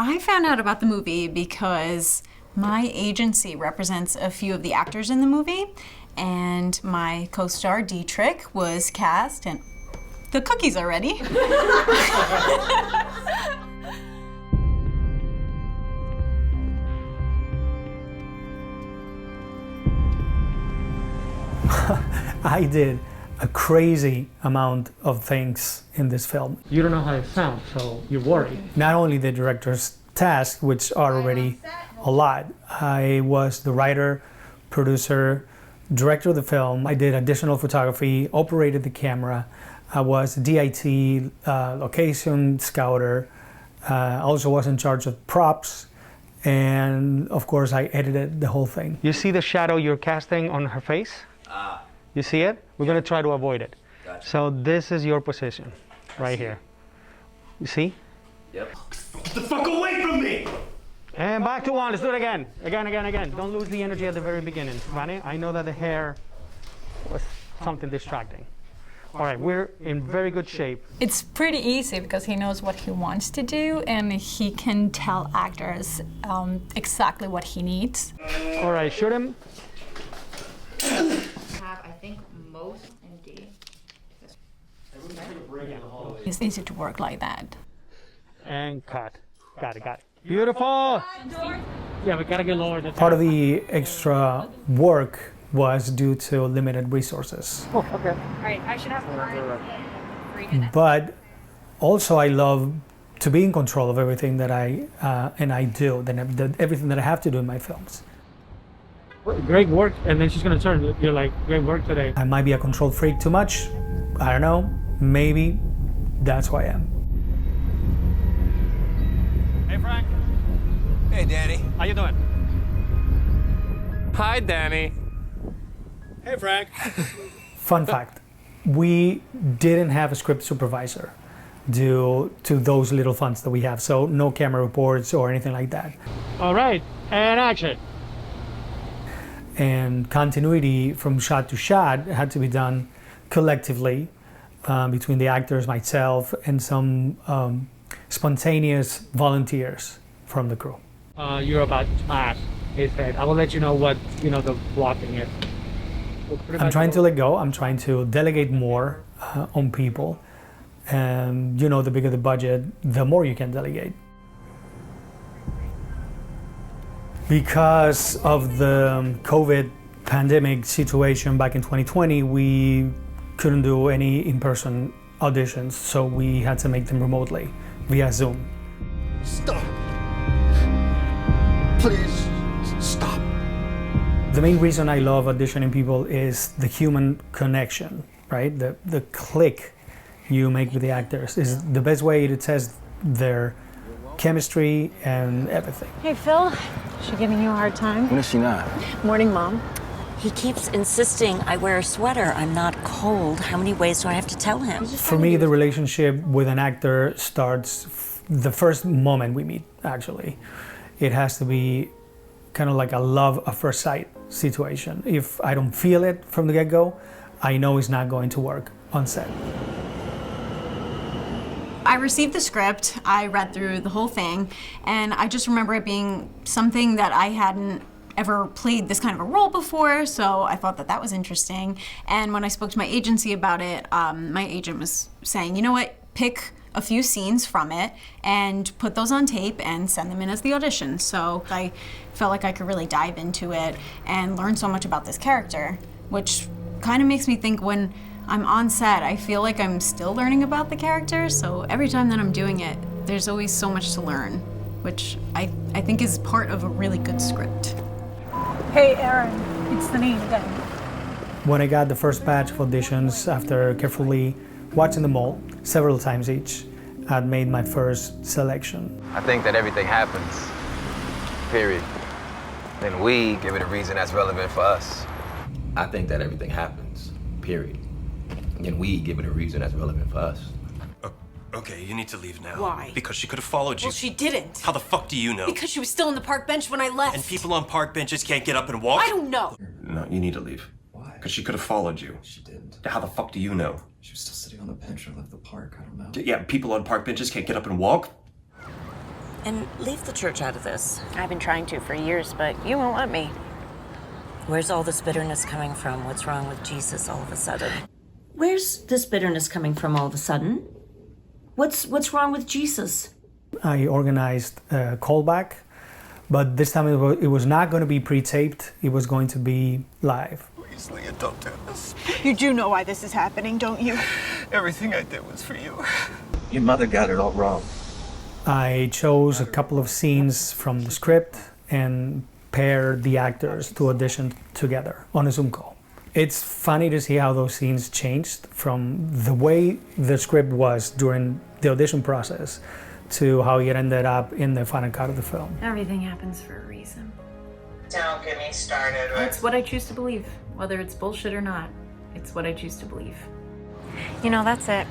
I found out about the movie because my agency represents a few of the actors in the movie, and my co-star Dietrich was cast, and the cookies are ready. I did a crazy amount of things in this film. You don't know how it sounds, so you're worried. Not only the director's tasks, which are already a lot. I was the writer, producer, director of the film. I did additional photography, operated the camera. I was DIT, location scouter. I also was in charge of props. And of course, I edited the whole thing. You see the shadow you're casting on her face? You see it? We're going to try to avoid it. Gotcha. So this is your position, right here. You see? Yep. Get the fuck away from me! And back to one. Let's do it again. Again. Don't lose the energy at the very beginning. Vane, I know that the hair was something distracting. All right, we're in very good shape. It's pretty easy because he knows what he wants to do and he can tell actors exactly what he needs. All right, shoot him. I think most MD. It's easy to work like that. And cut. Got it. Beautiful! Yeah, we gotta get lower. Part of the extra work was due to limited resources. Oh, okay. All right, I should have 3 minutes. But also I love to be in control of everything that I do, everything that I have to do in my films. Great work, and then she's gonna turn. You're like, great work today. I might be a control freak too much. I don't know. Maybe that's who I am. Hey, Frank. Hey, Danny. How you doing? Hi, Danny. Hey, Frank. Fun fact, we didn't have a script supervisor due to those little funds that we have, so no camera reports or anything like that. All right, and action. And continuity from shot to shot had to be done collectively between the actors, myself, and some spontaneous volunteers from the crew. You're about to smash his head. I will let you know what the blocking is. I'm trying to let go. I'm trying to delegate more on people. And the bigger the budget, the more you can delegate. Because of the COVID pandemic situation back in 2020, we couldn't do any in-person auditions, so we had to make them remotely via Zoom. Stop! Please, stop. The main reason I love auditioning people is the human connection, right? The click you make with the actors is the best way to test their chemistry and everything. Hey, Phil. Is she giving you a hard time? When is she not? Morning, Mom. He keeps insisting I wear a sweater. I'm not cold. How many ways do I have to tell him? For me, the relationship with an actor starts the first moment we meet, actually. It has to be kind of like a love at first sight situation. If I don't feel it from the get-go, I know it's not going to work on set. I received the script, I read through the whole thing, and I just remember it being something that I hadn't ever played this kind of a role before, so I thought that was interesting. And when I spoke to my agency about it, my agent was saying, you know what, pick a few scenes from it and put those on tape and send them in as the audition. So I felt like I could really dive into it and learn so much about this character, which kind of makes me think when I'm on set, I feel like I'm still learning about the character, so every time that I'm doing it, there's always so much to learn, which I think is part of a really good script. Hey, Aaron. It's the name again. When I got the first batch of auditions, after carefully watching them all, several times each, I'd made my first selection. I think that everything happens, period. Then we give it a reason that's relevant for us. I think that everything happens, period. And we give it a reason that's relevant for us. Okay, you need to leave now. Why? Because she could have followed you. Well, she didn't. How the fuck do you know? Because she was still on the park bench when I left. And people on park benches can't get up and walk? I don't know. No, you need to leave. Why? Because she could have followed you. She didn't. How the fuck do you know? She was still sitting on the bench or left the park. I don't know. Yeah, people on park benches can't get up and walk? And leave the church out of this. I've been trying to for years, but you won't let me. Where's all this bitterness coming from? What's wrong with Jesus all of a sudden? Where's this bitterness coming from all of a sudden? What's wrong with Jesus? I organized a callback, but this time it was not going to be pre-taped. It was going to be live. Please, Leah, don't do this. You do know why this is happening, don't you? Everything I did was for you. Your mother got it all wrong. I chose a couple of scenes from the script and paired the actors to audition together on a Zoom call. It's funny to see how those scenes changed from the way the script was during the audition process to how it ended up in the final cut of the film. Everything happens for a reason. Don't get me started with... It's what I choose to believe, whether it's bullshit or not. It's what I choose to believe. You know, that's it.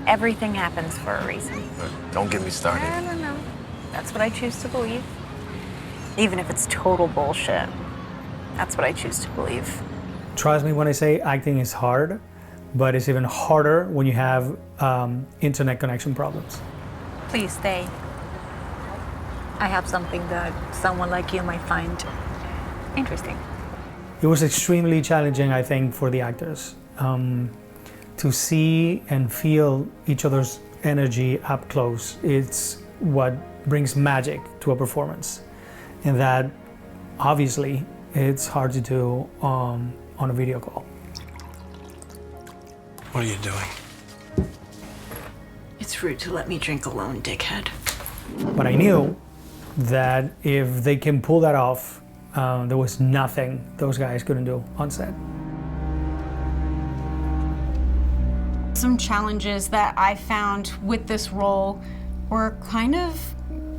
Everything happens for a reason. Don't get me started. I don't know. That's what I choose to believe. Even if it's total bullshit. That's what I choose to believe. Trust me when I say acting is hard, but it's even harder when you have internet connection problems. Please stay. I have something that someone like you might find interesting. It was extremely challenging, I think, for the actors to see and feel each other's energy up close. It's what brings magic to a performance, and that obviously it's hard to do on a video call. What are you doing? It's rude to let me drink alone, dickhead. But I knew that if they can pull that off, there was nothing those guys couldn't do on set. Some challenges that I found with this role were kind of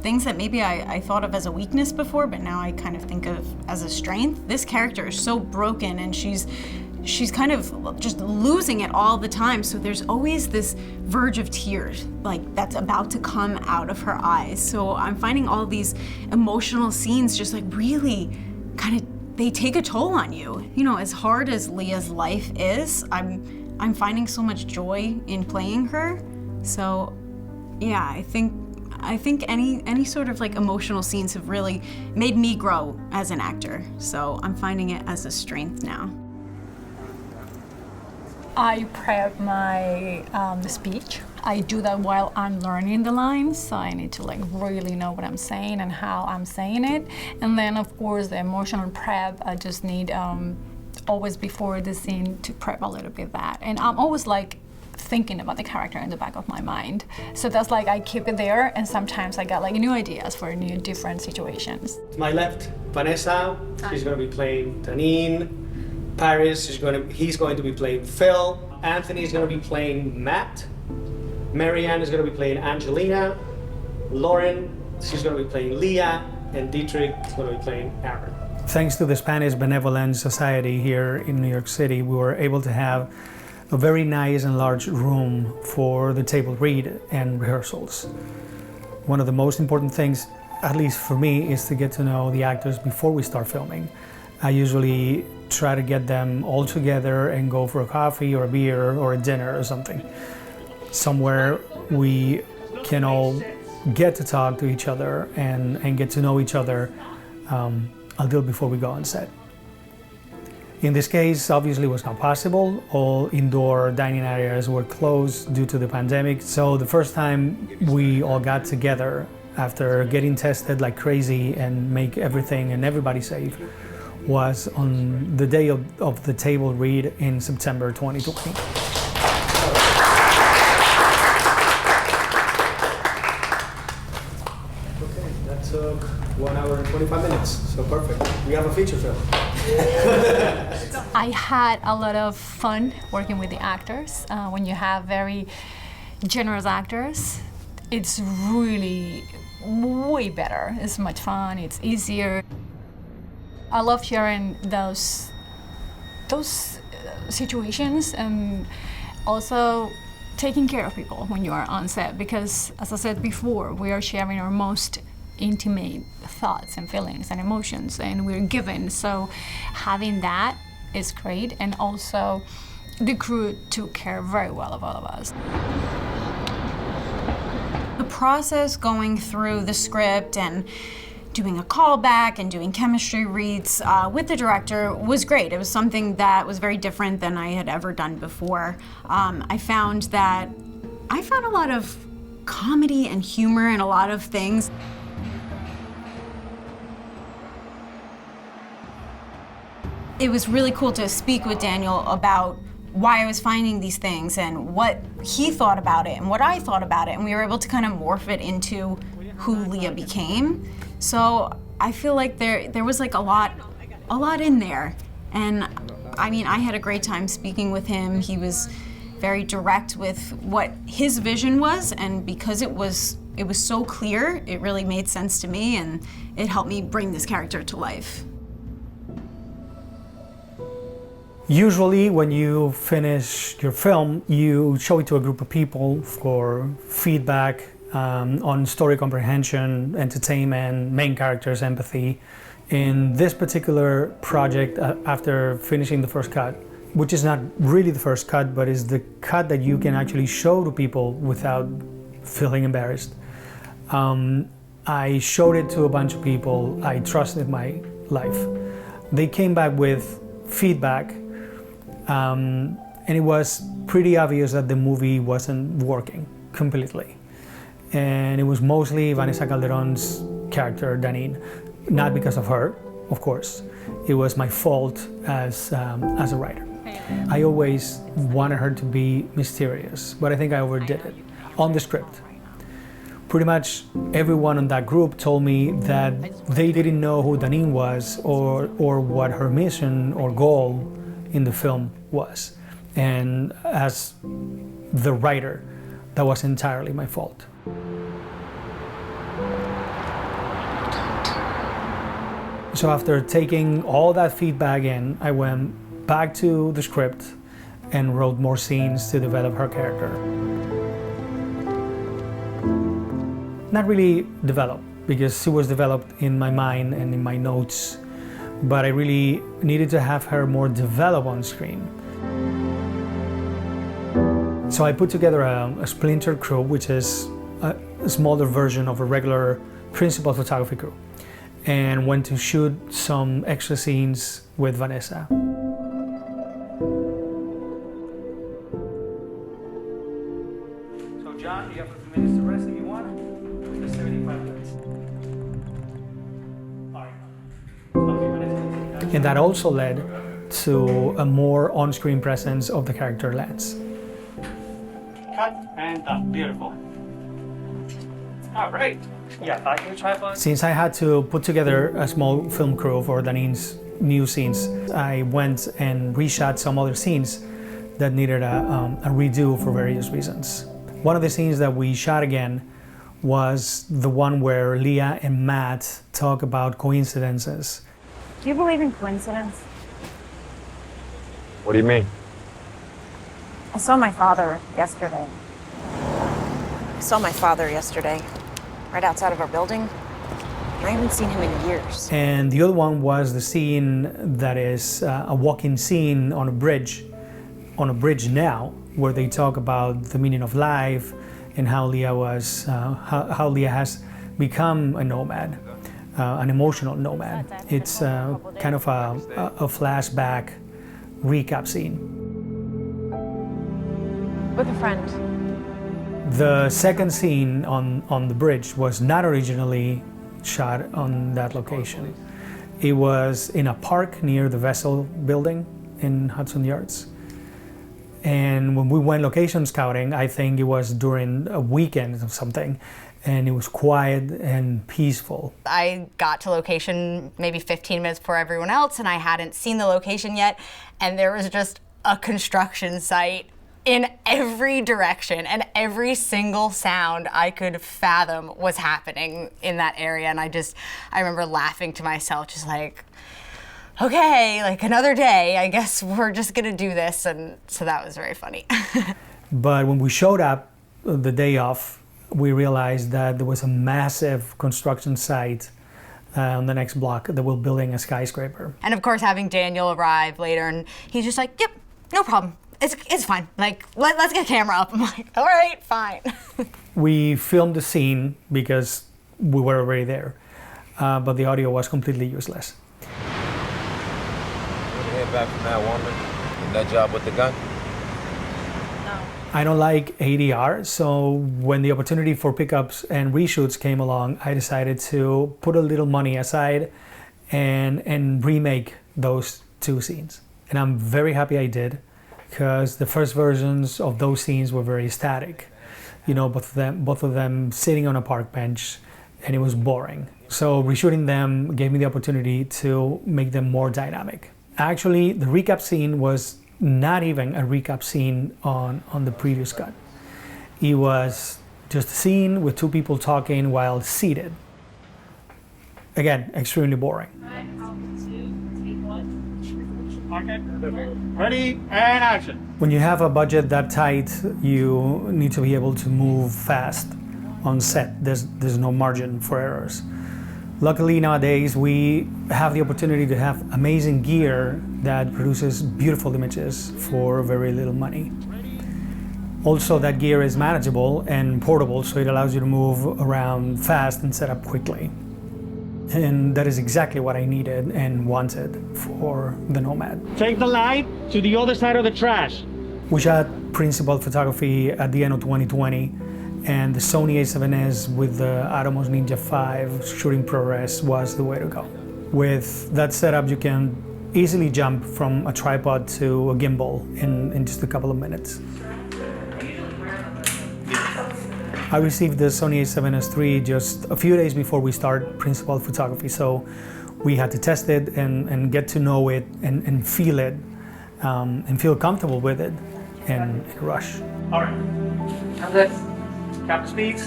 things that maybe I thought of as a weakness before, but now I kind of think of as a strength. This character is so broken, and she's kind of just losing it all the time, so there's always this verge of tears, like, that's about to come out of her eyes. So I'm finding all these emotional scenes just like really kind of, they take a toll on you. You know, as hard as Leah's life is, I'm finding so much joy in playing her. So yeah, I think any sort of like emotional scenes have really made me grow as an actor. So I'm finding it as a strength now. I prep my the speech. I do that while I'm learning the lines, so I need to like really know what I'm saying and how I'm saying it. And then of course the emotional prep, I just need always before the scene to prep a little bit of that. And I'm always like thinking about the character in the back of my mind. So that's like I keep it there, and sometimes I got like new ideas for new different situations. To my left, Vanessa, she's going to be playing Tanine. Paris, he's going to be playing Phil. Anthony is going to be playing Matt. Marianne is going to be playing Angelina. Lauren, she's going to be playing Leah. And Dietrich is going to be playing Aaron. Thanks to the Spanish Benevolent Society here in New York City, we were able to have a very nice and large room for the table read and rehearsals. One of the most important things, at least for me, is to get to know the actors before we start filming. I usually try to get them all together and go for a coffee or a beer or a dinner or something. Somewhere we can all get to talk to each other and get to know each other a little before we go on set. In this case, obviously it was not possible. All indoor dining areas were closed due to the pandemic. So the first time we all got together after getting tested like crazy and make everything and everybody safe was on the day of the table read in September 2020. Okay, that took 1 hour and 25 minutes, so perfect. We have a feature film. I had a lot of fun working with the actors. When you have very generous actors, it's really way better. It's much fun, it's easier. I love sharing those situations and also taking care of people when you are on set, because as I said before, we are sharing our most intimate thoughts and feelings and emotions, and we're given, so having that is great. And also the crew took care very well of all of us. The process going through the script and doing a callback and doing chemistry reads with the director was great. It was something that was very different than I had ever done before. I found a lot of comedy and humor in a lot of things. It was really cool to speak with Daniel about why I was finding these things and what he thought about it and what I thought about it, and we were able to kind of morph it into who Leah became. So I feel like there was like a lot in there, and I mean, I had a great time speaking with him. He was very direct with what his vision was, and because it was so clear, it really made sense to me, and it helped me bring this character to life. Usually when you finish your film, you show it to a group of people for feedback on story comprehension, entertainment, main characters, empathy. In this particular project, after finishing the first cut, which is not really the first cut, but is the cut that you can actually show to people without feeling embarrassed, I showed it to a bunch of people I trusted my life. They came back with feedback, and it was pretty obvious that the movie wasn't working completely. And it was mostly Vanessa Calderon's character, Danine. Not because of her, of course. It was my fault as a writer. I always wanted her to be mysterious, but I think I overdid it on the script. Pretty much everyone in that group told me that they didn't know who Danine was or what her mission or goal in the film was. And as the writer, that was entirely my fault. So after taking all that feedback in, I went back to the script and wrote more scenes to develop her character. Not really developed, because she was developed in my mind and in my notes, but I really needed to have her more developed on screen. So I put together a splinter crew, which is a smaller version of a regular principal photography crew, and went to shoot some extra scenes with Vanessa. So John, you have a few minutes to rest if you want. It's 75 minutes. And that also led to a more on-screen presence of the character Lance. Cut and done. Beautiful. All right. Yeah, back to the tripod. Since I had to put together a small film crew for Danine's new scenes, I went and reshot some other scenes that needed a redo for various reasons. One of the scenes that we shot again was the one where Leah and Matt talk about coincidences. Do you believe in coincidence? What do you mean? I saw my father yesterday. Right outside of our building. I haven't seen him in years. And the other one was the scene that is a walking scene on a bridge now, where they talk about the meaning of life and how Leah how Leah has become a nomad, an emotional nomad. It's kind of a flashback recap scene. With a friend. The second scene on the bridge was not originally shot on that location. It was in a park near the Vessel building in Hudson Yards. And when we went location scouting, I think it was during a weekend or something, and it was quiet and peaceful. I got to location maybe 15 minutes before everyone else, and I hadn't seen the location yet, and there was just a construction site in every direction, and every single sound I could fathom was happening in that area. And I remember laughing to myself, just like, okay, like another day, I guess we're just gonna do this. And so that was very funny. But when we showed up the day off, we realized that there was a massive construction site on the next block that we're building a skyscraper. And of course, having Daniel arrive later, and he's just like, yep, no problem. it's fine. Like, let's get a camera up. I'm like, all right, fine. We filmed the scene because we were already there, but the audio was completely useless. When you head back from that woman, in that job with the gun? I don't like ADR, so when the opportunity for pickups and reshoots came along, I decided to put a little money aside and remake those two scenes. And I'm very happy I did, because the first versions of those scenes were very static. You know, both of them sitting on a park bench, and it was boring. So reshooting them gave me the opportunity to make them more dynamic. Actually, the recap scene was not even a recap scene on the previous cut. It was just a scene with two people talking while seated. Again, extremely boring. Ready, and action. When you have a budget that tight, you need to be able to move fast on set. There's no margin for errors. Luckily nowadays we have the opportunity to have amazing gear that produces beautiful images for very little money. Also, that gear is manageable and portable, so it allows you to move around fast and set up quickly. And that is exactly what I needed and wanted for the Nomad. Take the light to the other side of the trash. We shot principal photography at the end of 2020, and the Sony a7S with the Atomos Ninja 5 shooting ProRes was the way to go. With that setup, you can easily jump from a tripod to a gimbal in just a couple of minutes. I received the Sony a7S III just a few days before we start principal photography, so we had to test it and get to know it and feel it and feel comfortable with it and rush. All right. How's this? Captain speeds.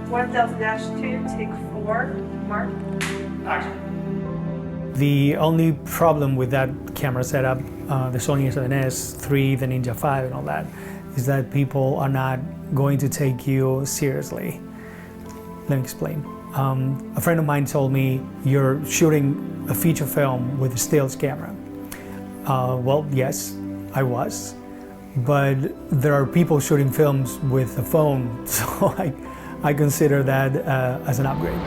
1000-2, take 4, mark. Action. The only problem with that camera setup, the Sony a7S III, the Ninja 5 and all that, is that people are not going to take you seriously. Let me explain. A friend of mine told me, you're shooting a feature film with a stills camera. Well, yes, I was. But there are people shooting films with a phone, so I consider that as an upgrade.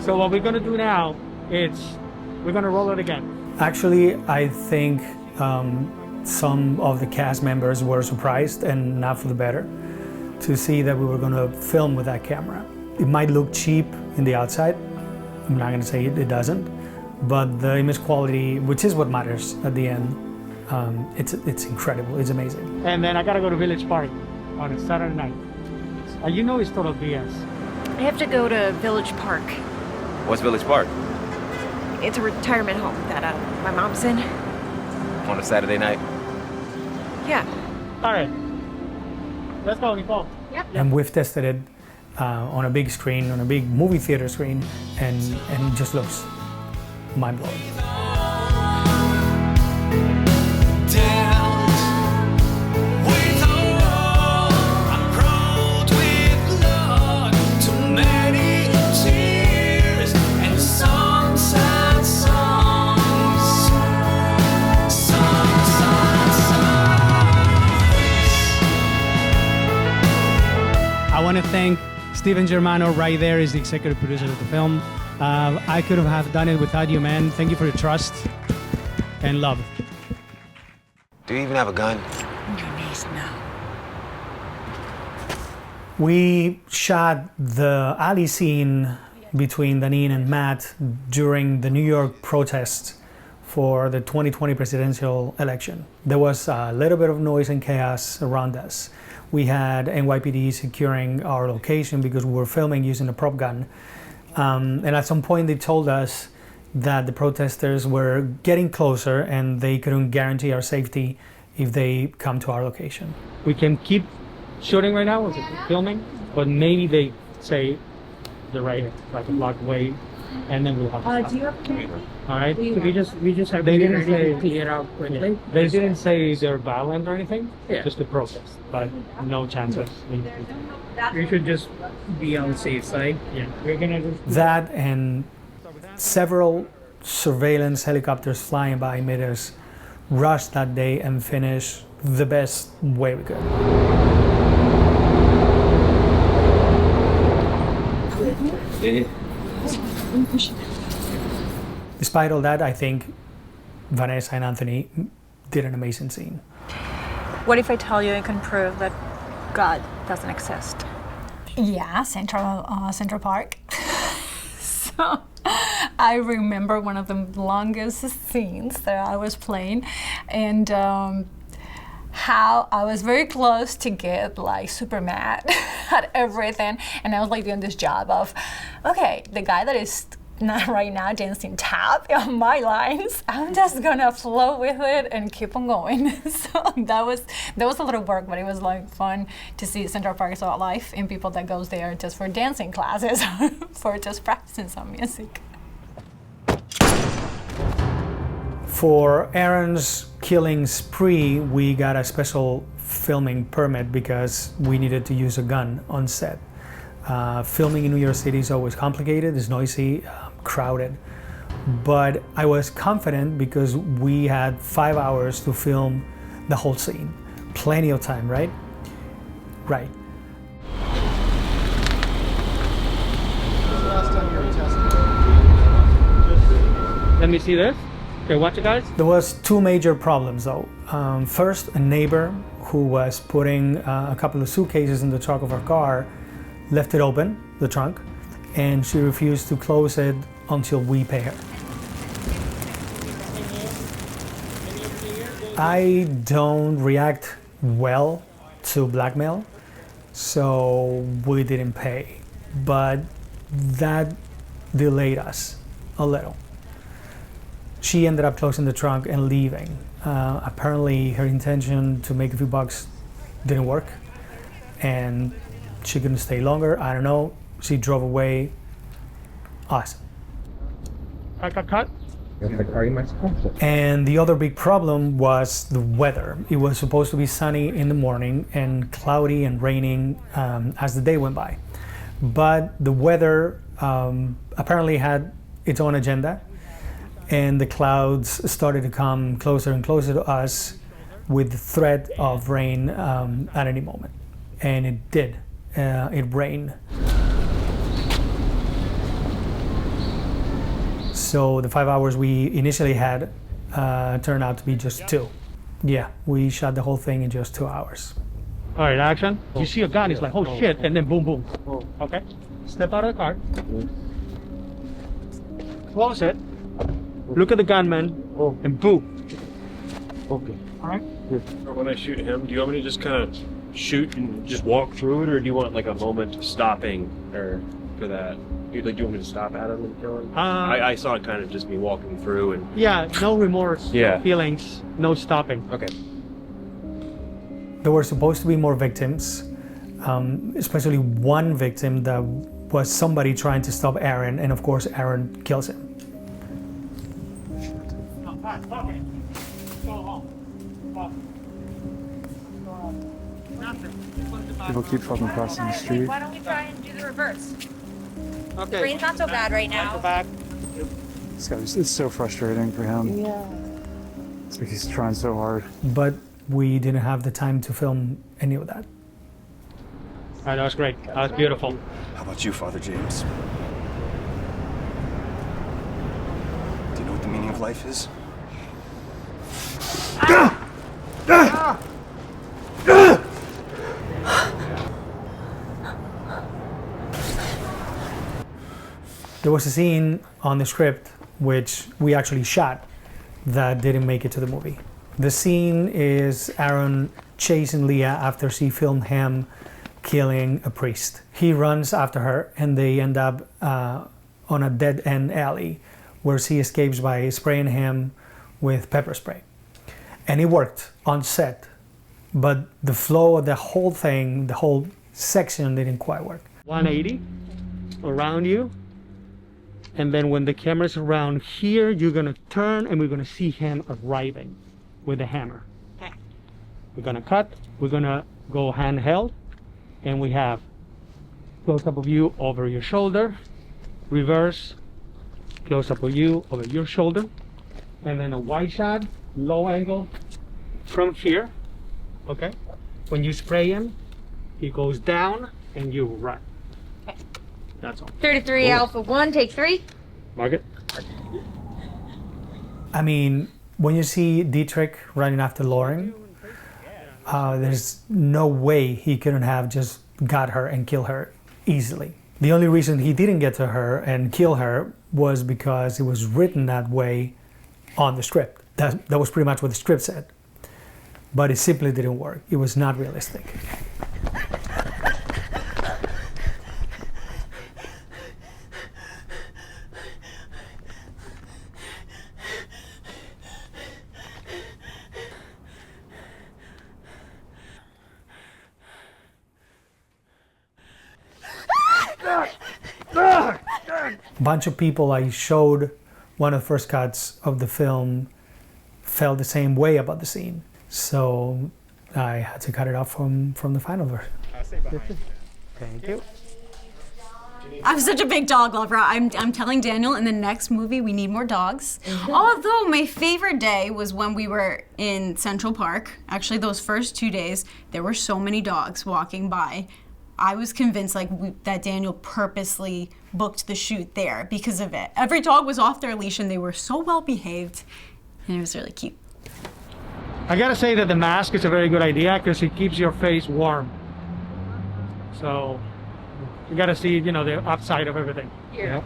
So what we're gonna do now is we're gonna roll it again. Actually, I think some of the cast members were surprised, and not for the better, to see that we were gonna film with that camera. It might look cheap in the outside. I'm not gonna say it doesn't, but the image quality, which is what matters at the end, it's incredible, it's amazing. And then I gotta go to Village Park on a Saturday night. You know it's total BS. I have to go to Village Park. What's Village Park? It's a retirement home that my mom's in. On a Saturday night? Yeah. All right. Let's go, Nicole. Yep. And we've tested it on a big screen, on a big movie theater screen, and it just looks mind-blowing. I want to thank Steven Germano. Right there is the executive producer of the film. I couldn't have done it without you, man. Thank you for your trust and love. Do you even have a gun? On your knees now. We shot the alley scene between Danine and Matt during the New York protests for the 2020 presidential election. There was a little bit of noise and chaos around us. We had NYPD securing our location because we were filming using a prop gun. And at some point they told us that the protesters were getting closer and they couldn't guarantee our safety if they come to our location. We can keep shooting right now, filming, but maybe they say the right, like a block away, and then we'll have to stop. Do you have a All right? We just have they didn't say clear out quickly. Yeah. They didn't say they're violent or anything. Yeah. Just a protest, but no chances. We should just be on the safe side. Yeah. We're gonna do that, and several surveillance helicopters flying by made us rush that day and finish the best way we could. Despite all that, I think Vanessa and Anthony did an amazing scene. What if I tell you I can prove that God doesn't exist? Yeah, Central Park. So I remember one of the longest scenes that I was playing, and how I was very close to get like super mad at everything, and I was like doing this job of, okay, the guy that is not right now dancing tap on my lines, I'm just gonna flow with it and keep on going. So that was a lot of work, but it was like fun to see Central Park so alive and people that goes there just for dancing classes for just practicing some music. For Aaron's killing spree, we got a special filming permit because we needed to use a gun on set. Filming in New York City is always complicated, it's noisy, crowded. But I was confident because we had 5 hours to film the whole scene. Plenty of time, right? Right. Let me see this. Okay, watch it, guys. There was 2 major problems though. First, a neighbor who was putting a couple of suitcases in the trunk of her car left it open, the trunk, and she refused to close it until we pay her. I don't react well to blackmail, so we didn't pay, but that delayed us a little. She ended up closing the trunk and leaving. Apparently her intention to make a few bucks didn't work, and she couldn't stay longer, I don't know. She drove away. Awesome. Cut. And the other big problem was the weather. It was supposed to be sunny in the morning and cloudy and raining as the day went by. But the weather apparently had its own agenda, and the clouds started to come closer and closer to us with the threat of rain at any moment. And it did. It rained. So the 5 hours we initially had turned out to be just 2. Yeah, we shot the whole thing in just 2 hours. All right, action. You see a gun, it's like, oh shit, and then boom, boom. Okay, step out of the car. Close it. Look at the gunman, and boom. Okay. All right. When I shoot him, do you want me to just kind of shoot and just walk through it, or do you want like a moment of stopping or for that? Do you want me to stop at him and kill him? I saw it kind of just me walking through and... Yeah, no remorse, Yeah. no feelings, no stopping. Okay. There were supposed to be more victims, especially one victim that was somebody trying to stop Aaron, and of course Aaron kills him. Okay. Go home. Nothing. People keep fucking crossing the street. Why don't we try and do the reverse? Okay. The rain's not so bad right now. Back. It's so frustrating for him. Yeah. It's like he's trying so hard. But we didn't have the time to film any of that. All right, that was great. That was beautiful. How about you, Father James? Do you know what the meaning of life is? There was a scene on the script which we actually shot that didn't make it to the movie. The scene is Aaron chasing Leah after she filmed him killing a priest. He runs after her and they end up on a dead-end alley where she escapes by spraying him with pepper spray. And it worked on set, but the flow of the whole thing, the whole section didn't quite work. 180 around you. And then when the camera's around here, you're gonna turn and we're gonna see him arriving with the hammer. Okay. We're gonna cut, we're gonna go handheld, and we have close-up of you over your shoulder, reverse, close-up of you over your shoulder, and then a wide shot, low angle from here, Okay? When you spray him, he goes down and you run. Okay. That's all. 33 Alpha 1, take 3. Mark it. I mean, when you see Dietrich running after Lauren, there's no way he couldn't have just got her and killed her easily. The only reason he didn't get to her and kill her was because it was written that way on the script. That was pretty much what the script said. But it simply didn't work. It was not realistic. Bunch of people I showed one of the first cuts of the film felt the same way about the scene. So I had to cut it off from the final version. Thank you. I'm such a big dog lover. I'm telling Daniel in the next movie we need more dogs. Although my favorite day was when we were in Central Park. Actually, those first 2 days, there were so many dogs walking by. I was convinced that Daniel purposely booked the shoot there because of it. Every dog was off their leash and they were so well behaved, and it was really cute. I gotta say that the mask is a very good idea because it keeps your face warm. So you gotta see, you know, the upside of everything. Yeah.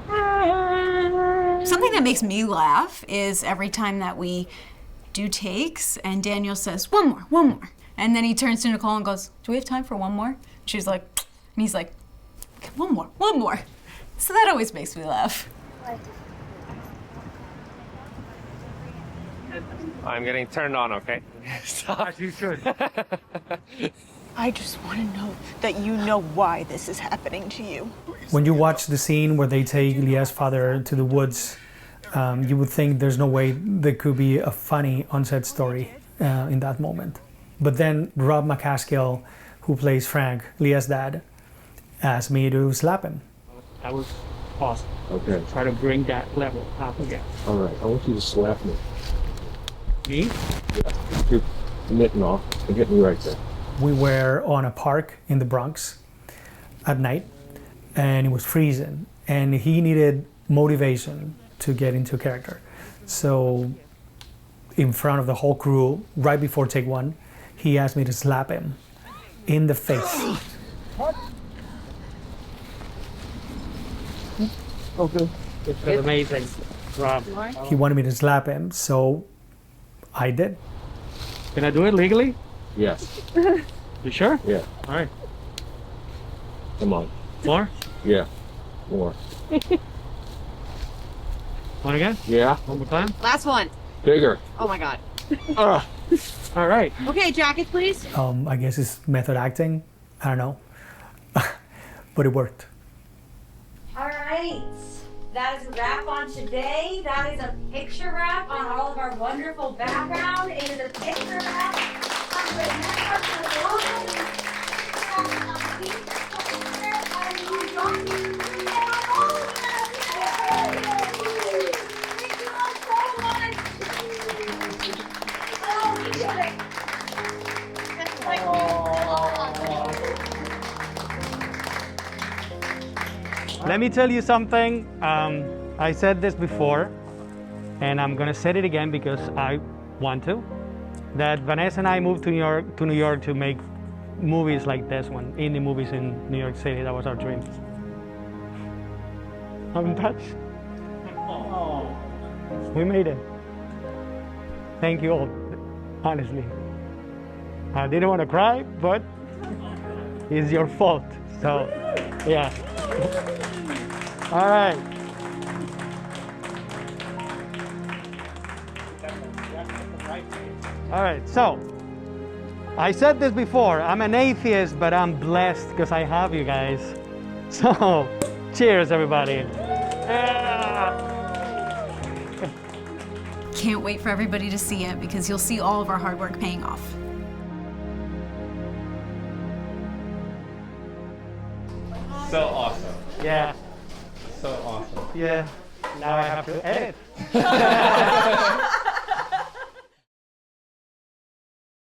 Something that makes me laugh is every time that we do takes and Daniel says, one more. And then he turns to Nicole and goes, do we have time for one more? She's like, and he's like, okay, one more. So that always makes me laugh. I'm getting turned on, okay? Stop. You should. I just want to know that you know why this is happening to you. When you watch the scene where they take Leah's father to the woods, you would think there's no way there could be a funny on-set story in that moment. But then Rob McCaskill, who plays Frank, Leah's dad, asked me to slap him. That was awesome. Okay. Try to bring that level up again. All right, I want you to slap me. Me? Yeah. Keep the mitten off and get me right there. We were on a park in the Bronx at night, and it was freezing, and he needed motivation to get into character. So in front of the whole crew, right before take one, he asked me to slap him in the face. Okay. It's amazing, Rob. He wanted me to slap him, so I did. Can I do it legally? Yes. You sure? Yeah. All right. Come on. More? Yeah. More. One again? Yeah. One more time? Last one. Bigger. Oh my God. All right. Okay, jacket, please. I guess it's method acting. I don't know. But it worked. All right. That is a wrap on today. That is a picture wrap on all of our wonderful background. It is a picture wrap on the member for the line. Let me tell you something. I said this before, and I'm gonna say it again because I want to. That Vanessa and I moved to New York to make movies like this one, indie movies in New York City. That was our dream. I'm in touch. We made it. Thank you all, honestly. I didn't want to cry, but it's your fault. So, yeah. All right. All right, so I said this before, I'm an atheist, but I'm blessed because I have you guys. So, cheers, everybody. Can't wait for everybody to see it because you'll see all of our hard work paying off. So awesome. Yeah. So awesome. Yeah. Now I have to edit.